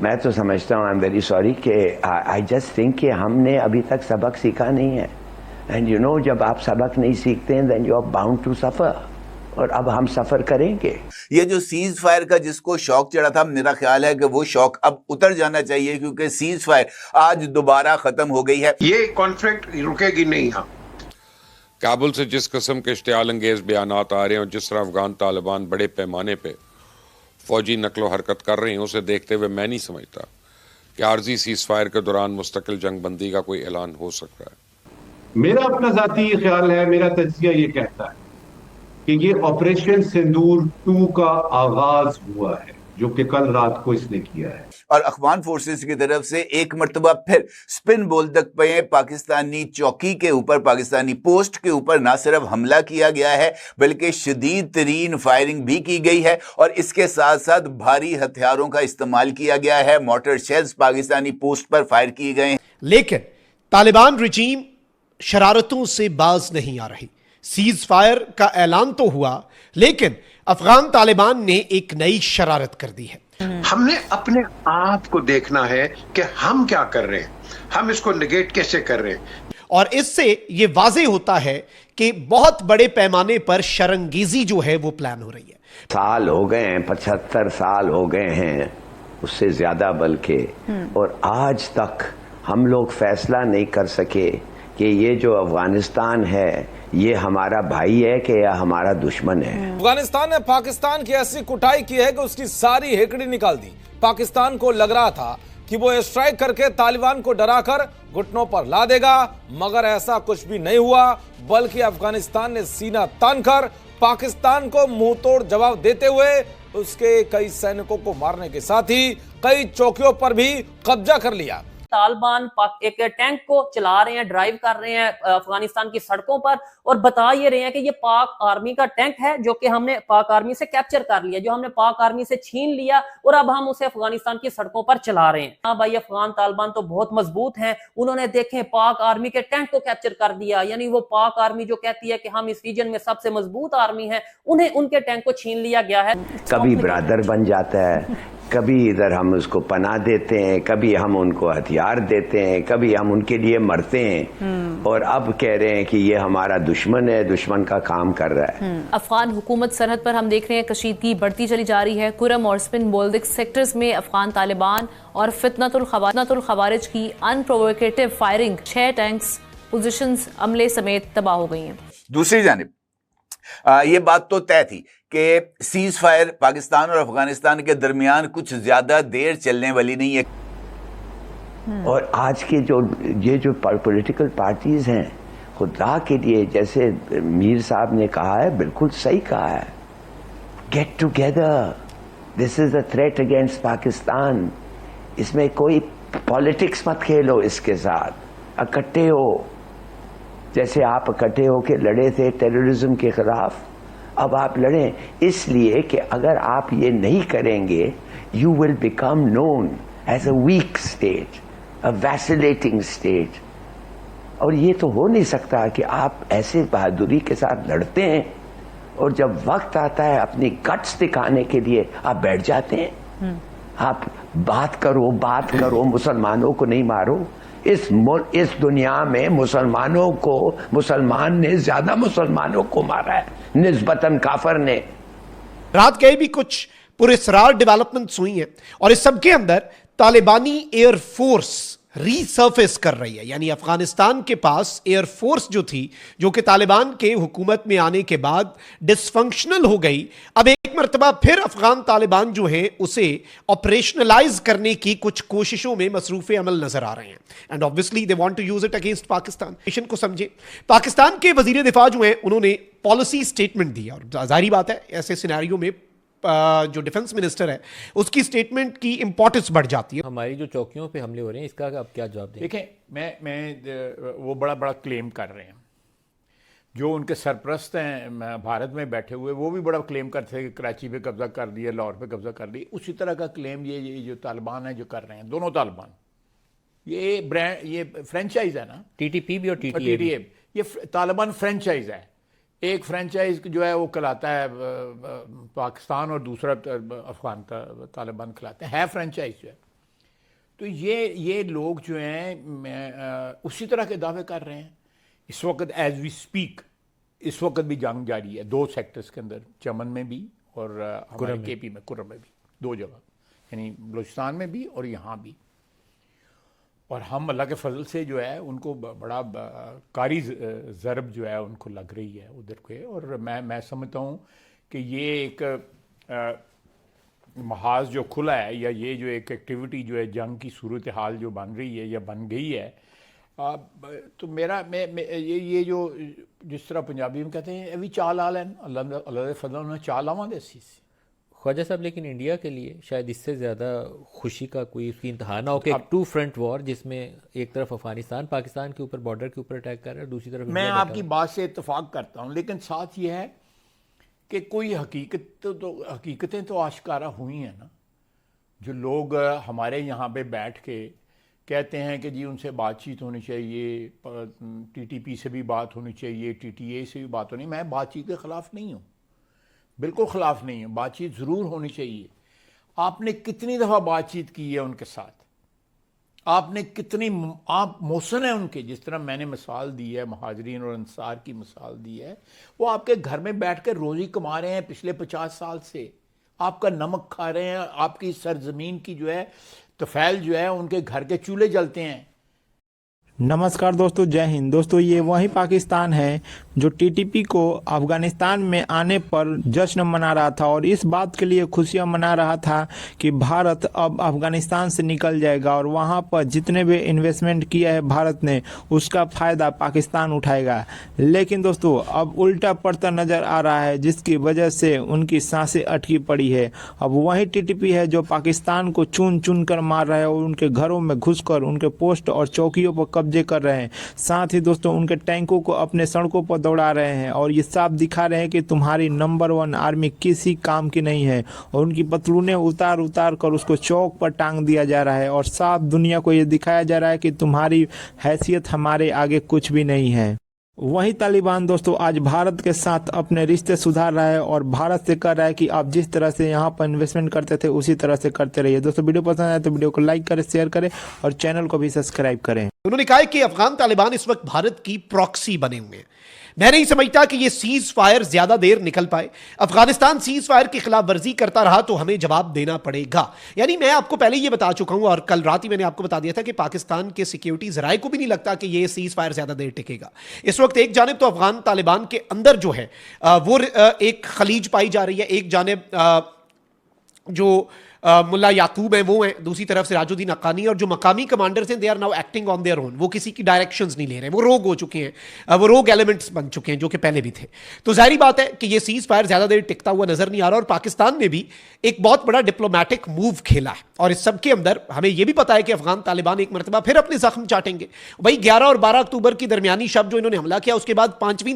मैं तो समझता हूँ, आई एम वेरी सॉरी, कि आई जस्ट थिंक कि हमने अभी तक सबक सीखा नहीं है। एंड यू नो, जब आप सबक नहीं सीखते हैं then you are bound to suffer, और अब हम सफर करेंगे। ये जो सीज फायर का जिसको शौक चढ़ा था, मेरा ख्याल है कि वो शौक अब उतर जाना चाहिए, क्योंकि सीज फायर आज दोबारा खत्म हो गई है। ये कॉन्फ्लिक्ट रुकेगी नहीं। हाँ, काबुल से जिस किस्म के इश्तियाल अंगेज बयानात आ रहे हैं और जिस तरह अफगान तालिबान बड़े पैमाने पे फौजी नकलो हरकत कर रहे हैं, उसे देखते हुए मैं नहीं समझता कि आर्जी सीज फायर के दौरान मुस्तकिल जंग बंदी का कोई ऐलान हो सकता है। मेरा अपना जाती ख्याल है, मेरा तज्जिया ये कहता है कि ये ऑपरेशन सिंदूर 2 का आगाज हुआ है, जो कि कल रात को इसने किया है। और अफगान फोर्सेस की तरफ से एक मर्तबा फिर स्पिन बोल्दक पे पाकिस्तानी चौकी के ऊपर, पाकिस्तानी पोस्ट के ऊपर ना सिर्फ हमला किया गया है बल्कि शदीद तरीन फायरिंग भी की गई है, और इसके साथ साथ भारी हथियारों का इस्तेमाल किया गया है। मोटर शेल्स पाकिस्तानी पोस्ट पर फायर किए गए। लेकिन तालिबान रिजीम शरारतों से बाज नहीं आ रही। सीज फायर का ऐलान तो हुआ, लेकिन अफगान तालिबान ने एक नई शरारत कर दी है। हमने अपने आप को देखना है कि हम क्या कर रहे हैं, हम इसको नेगेट कैसे कर रहे हैं। और इससे यह वाज़ेह होता है कि बहुत बड़े पैमाने पर शरंगेजी जो है वो प्लान हो रही है। साल हो गए हैं, 75 साल हो गए हैं, उससे ज्यादा बल्कि, और आज तक हम लोग फैसला नहीं कर सके कि ये जो अफगानिस्तान है ये हमारा भाई है कि या हमारा दुश्मन है। अफगानिस्तान ने पाकिस्तान की ऐसी कुटाई की है कि उसकी सारी हेकड़ी निकाल दी। पाकिस्तान को लग रहा था कि वो स्ट्राइक करके तालिबान को डराकर घुटनों पर ला देगा, मगर ऐसा कुछ भी नहीं हुआ, बल्कि अफगानिस्तान ने सीना तानकर पाकिस्तान को मुंह तोड़ जवाब देते हुए उसके कई सैनिकों को मारने के साथ ही कई चौकियों पर भी कब्जा कर लिया। तालिबान एक टैंक को चला रहे हैं, ड्राइव कर रहे हैं अफगानिस्तान की सड़कों पर, और बता ये रहे हैं कि ये पाक आर्मी का टैंक है जो कि हमने पाक आर्मी से कैप्चर कर लिया, जो हमने पाक आर्मी से छीन लिया और अब हम उसे अफगानिस्तान की सड़कों पर चला रहे हैं। हाँ भाई, अफगान तालिबान तो बहुत मजबूत हैं, उन्होंने देखें पाक आर्मी के टैंक को कैप्चर कर दिया। यानी वो पाक आर्मी जो कहती है कि हम इस रीजन में सबसे मजबूत आर्मी है, उन्हें उनके टैंक को छीन लिया गया है। कभी ब्रदर बन जाता है, कभी इधर हम उसको पनाह देते हैं, कभी हम उनको हथियार देते हैं, कभी हम उनके लिए मरते हैं, और अब कह रहे हैं कि ये हमारा दुश्मन है, दुश्मन का काम कर रहा है। अफगान हुकूमत सरहद पर हम देख रहे हैं कशीदगी बढ़ती चली जा रही है। कुरम और स्पिन बोल्दिक सेक्टर्स में अफगान तालिबान और फितनतुल खवारिज की अनप्रोवोकेटिव फायरिंग, 6 टैंक्स पोजीशंस अमले समेत तबाह हो गई हैं। दूसरी जानिब ये बात तो तय थी कि सीज फायर पाकिस्तान और अफगानिस्तान के दरमियान कुछ ज्यादा देर चलने वाली नहीं है। और आज के ये जो पॉलिटिकल पार्टीज हैं, खुदा के लिए, जैसे मीर साहब ने कहा है, बिल्कुल सही कहा है, get together, this is a threat against Pakistan. इसमें कोई पॉलिटिक्स मत खेलो, इसके साथ इकट्ठे हो, जैसे आप इकट्ठे होकर लड़े थे टेररिज्म के खिलाफ, अब आप लड़ें, इसलिए कि अगर आप ये नहीं करेंगे you will become known as a weak state, a vacillating state. और ये तो हो नहीं सकता कि आप ऐसे बहादुरी के साथ लड़ते हैं और जब वक्त आता है अपनी गट्स दिखाने के लिए आप बैठ जाते हैं। आप बात करो, मुसलमानों को नहीं मारो। इस दुनिया में मुसलमान ने ज्यादा मुसलमानों को मारा है निस्बतन काफर ने। रात गए भी कुछ पुरस्कार डेवलपमेंट्स हुई हैं, और इस सब के अंदर तालिबानी एयरफोर्स रीसर्फेस कर रही है। यानी अफगानिस्तान के पास एयरफोर्स जो थी, जो कि तालिबान के हुकूमत में आने के बाद डिसफंक्शनल हो गई, अब एक मरतबा फिर अफगान तालिबान जो है उसे ऑपरेशनलाइज करने की कुछ कोशिशों में मसरूफ़ अमल नजर आ रहे हैं। And obviously they want to use it against Pakistan. Mission को समझे, पाकिस्तान के वजीर दिफा जो है उन्होंने पॉलिसी स्टेटमेंट दी, और जाहिर बात है ऐसे सिनेरियो में जो डिफेंस मिनिस्टर है उसकी स्टेटमेंट की इंपॉर्टेंस बढ़ जाती है। हमारी जो चौकियों पे हमले हो रहे हैं, इसका अब क्या जवाब दें? देखें, मैं वो बड़ा क्लेम कर रहे हैं, जो उनके सरप्रस्त हैं भारत में बैठे हुए, वो भी बड़ा क्लेम करते हैं कि कराची पे कब्जा कर दिया, लाहौर पे कब्जा कर दिया। उसी तरह का क्लेम ये जो तालिबान है जो कर रहे हैं, दोनों तालिबान, ये फ्रेंचाइज है ना, टीटीपी भी और टीटीए, ये तालिबान फ्रेंचाइज है। एक फ्रेंचाइज जो है वो खिलाता है पाकिस्तान और दूसरा अफगान तालिबान खिलाते हैं फ्रेंचाइज जो है। तो ये लोग जो हैं उसी तरह के दावे कर रहे हैं। इस वक्त एज वी स्पीक इस वक्त भी जंग जारी है 2 सेक्टर्स के अंदर, चमन में भी और हमारे केपी में, कुर्रम में भी, 2 जगह, यानी बलूचिस्तान में भी और यहाँ भी। और हम अल्लाह के फजल से जो है उनको बड़ा कारी ज़रब जो है उनको लग रही है उधर के। और मैं समझता हूँ कि ये एक महाज जो खुला है, या ये जो एक एक्टिविटी जो है जंग की सूरत हाल जो बन रही है या बन गई है, तो ये जो जिस तरह पंजाबी में कहते हैं अभी चाल आल है, अल्लाह फजल ने चाल आवांगे सी। ख्वाजा साहब, लेकिन इंडिया के लिए शायद इससे ज़्यादा खुशी का कोई उसकी इंतहा ना हो कि एक 2 फ्रंट वॉर, जिसमें एक तरफ अफगानिस्तान पाकिस्तान के ऊपर बॉर्डर के ऊपर अटैक कर रहा है, दूसरी तरफ मैं आपकी बात से इत्तेफाक करता हूँ, लेकिन साथ ये है कि कोई हकीकतें तो आश्कारा हुई हैं ना। जो लोग हमारे यहाँ पे बैठ के कहते हैं कि जी उनसे बातचीत होनी चाहिए, टीटीपी से भी बात होनी चाहिए, टीटीए से भी बात होनी, मैं बातचीत के ख़िलाफ़ नहीं हूँ, बिल्कुल ख़िलाफ़ नहीं हूँ, बातचीत ज़रूर होनी चाहिए। आपने कितनी दफ़ा बातचीत की है उनके साथ, आपने कितनी, आप मोहसिन हैं उनके, जिस तरह मैंने मिसाल दी है महाजरीन और अंसार की मिसाल दी है, वो आपके घर में बैठ कर रोज़ी कमा रहे हैं पिछले 50 साल से, आपका नमक खा रहे हैं, आपकी सरजमीन की जो है तफैल जो है उनके घर के चूल्हे जलते हैं। नमस्कार दोस्तों, जय हिंद। दोस्तों, ये वही पाकिस्तान है जो टीटीपी को अफगानिस्तान में आने पर जश्न मना रहा था और इस बात के लिए खुशियां मना रहा था कि भारत अब अफगानिस्तान से निकल जाएगा और वहां पर जितने भी इन्वेस्टमेंट किया है भारत ने उसका फ़ायदा पाकिस्तान उठाएगा। लेकिन दोस्तों, अब उल्टा पड़ता नज़र आ रहा है, जिसकी वजह से उनकी सांसें अटकी पड़ी है। अब वही टीटीपी है जो पाकिस्तान को चुन चुन कर मार रहा है और उनके घरों में घुसकर उनके पोस्ट और चौकियों पर कब्जे कर रहे हैं। साथ ही दोस्तों, उनके टैंकों को अपने सड़कों पर दौड़ा रहे हैं और ये साफ दिखा रहे हैं कि तुम्हारी नंबर 1 आर्मी किसी काम की नहीं है। और उनकी पतलूनें उतार उतार कर उसको चौक पर टांग दिया जा रहा है और साफ दुनिया को ये दिखाया जा रहा है कि तुम्हारी हैसियत हमारे आगे कुछ भी नहीं है। वही तालिबान दोस्तों आज भारत के साथ अपने रिश्ते सुधार रहा है और भारत से कह रहा है कि आप जिस तरह से यहाँ पर इन्वेस्टमेंट करते थे उसी तरह से करते रहिए। दोस्तों, वीडियो पसंद आए तो वीडियो को लाइक करें, शेयर करें और चैनल को भी सब्सक्राइब करें। उन्होंने कहा कि अफगान तालिबान इस वक्त भारत की प्रॉक्सी बने हुए हैं। मैं नहीं समझता कि ये सीज फायर ज्यादा देर निकल पाए। अफगानिस्तान सीज फायर की खिलाफ वर्जी करता रहा तो हमें जवाब देना पड़ेगा। यानी मैं आपको पहले ये बता चुका हूं और कल रात ही मैंने आपको बता दिया था कि पाकिस्तान के सिक्योरिटी जराए को भी नहीं लगता कि ये सीज फायर ज्यादा देर टिकेगा। इस वक्त एक जानिब तो अफगान तालिबान के अंदर जो है वो एक खलीज पाई जा रही है, एक जानिब जो मुल्ला याकूब है वो है, दूसरी तरफ से राजुद्दीन हक्कानी, और जो मकामी कमांडर्स हैं they are now acting on their own. वो किसी की डायरेक्शंस नहीं ले रहे, वो रोग हो चुके हैं, वो रोग एलिमेंट्स बन चुके हैं जो कि पहले भी थे। तो जाहिर बात है कि ये सीज फायर ज्यादा देर टिकता हुआ नजर नहीं आ रहा और पाकिस्तान ने भी एक बहुत बड़ा डिप्लोमैटिक मूव खेला है। और इस सब के अंदर हमें यह भी पता है कि अफगान तालिबान एक मरतबा फिर अपने जख्म चाटेंगे। भाई 11 और 12 अक्टूबर की दरमियानी शब जो इन्होंने हमला किया उसके बाद 5वीं